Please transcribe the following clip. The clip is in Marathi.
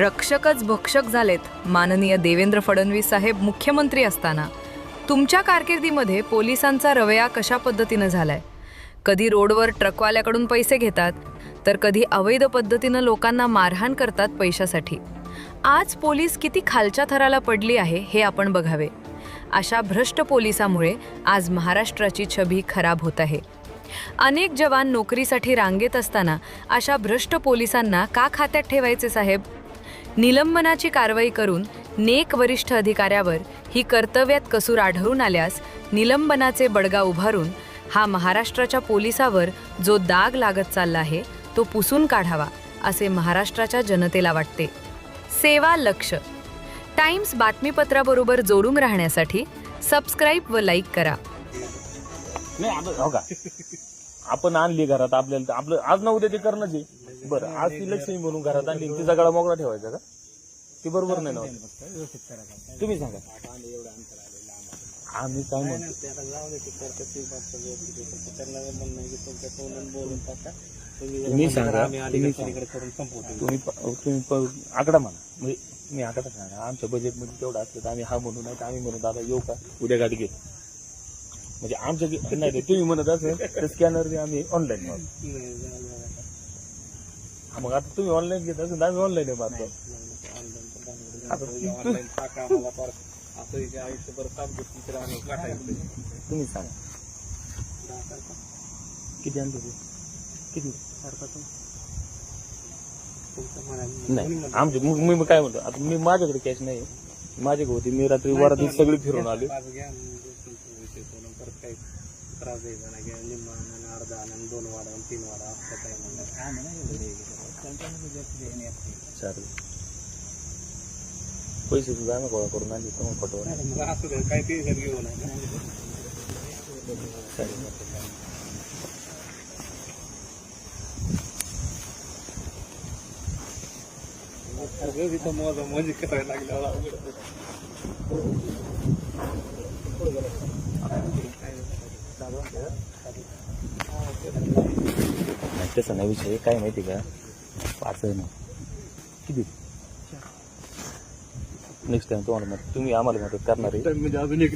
रक्षकच भक्षक झालेत माननीय देवेंद्र फडणवीस साहेब मुख्यमंत्री असताना. तुमच्या कारकिर्दीमध्ये पोलिसांचा रवैया कशा पद्धतीनं झालाय? कधी रोडवर ट्रकवाल्याकडून पैसे घेतात, तर कधी अवैध पद्धतीनं लोकांना मारहाण करतात पैशासाठी. आज पोलीस किती खालच्या थराला पडली आहे हे आपण बघावे. अशा भ्रष्ट पोलिसामुळे आज महाराष्ट्राची छबी खराब होत आहे. अनेक जवान नोकरीसाठी रांगेत असताना अशा भ्रष्ट पोलिसांना का खात्यात ठेवायचे साहेब? निलंबनाची कारवाई करून नेक वरिष्ठ अधिकाऱ्यावर ही कर्तव्यात कसूर आढळून आल्यास निलंबनाचे बडगा उभारून हा महाराष्ट्राच्या पोलिसावर जो दाग लागत चालला आहे तो पुसून काढावा असे महाराष्ट्राच्या जनतेला वाटते. सेवा लक्ष टाइम्स बातमीपत्राबरोबर जोडून राहण्यासाठी सबस्क्राईब व लाईक करा. नाही आता हो का आपण आणली घरात आपल्याला आपलं आज ना उद्या ते करणंच आहे. बरं आज ती लक्ष्मी म्हणून घरात आणली तिचा गळा मोकळा ठेवायचा का? ती बरोबर नाही ना. तुम्ही सांगा आम्ही काय म्हणतो तुम्ही सांगा तुम्ही आकडा म्हणा म्हणजे मी आकडा सांगा आमच्या बजेटमध्ये तेवढं असलं तर आम्ही हा म्हणू नाही तर आम्ही म्हणू दादा येऊ का उद्या गाडी घेऊ म्हणजे आमच्या नाही तुम्ही म्हणत असेल तर स्कॅनर आम्ही ऑनलाईन मारतो. मग आता तुम्ही ऑनलाईन घेत असेल तर आम्ही ऑनलाईन मारतो. तुम्ही सांगा किती आणतो ते किती नाही आमचे मी काय म्हणतो आता मी माझ्याकडे कॅश नाही माझ्याकडे होती मी रात्री वरात सगळी फिरून आलो. चालेल पैसे सुद्धा आम्ही गोळा करून आणली तर मग पटवा. तसा नाही विषय काय माहिती का 5 आहे ना किती नेक्स्ट टाइम तुम्हाला तुम्ही आम्हाला मदत करणार आहे म्हणजे अजून एक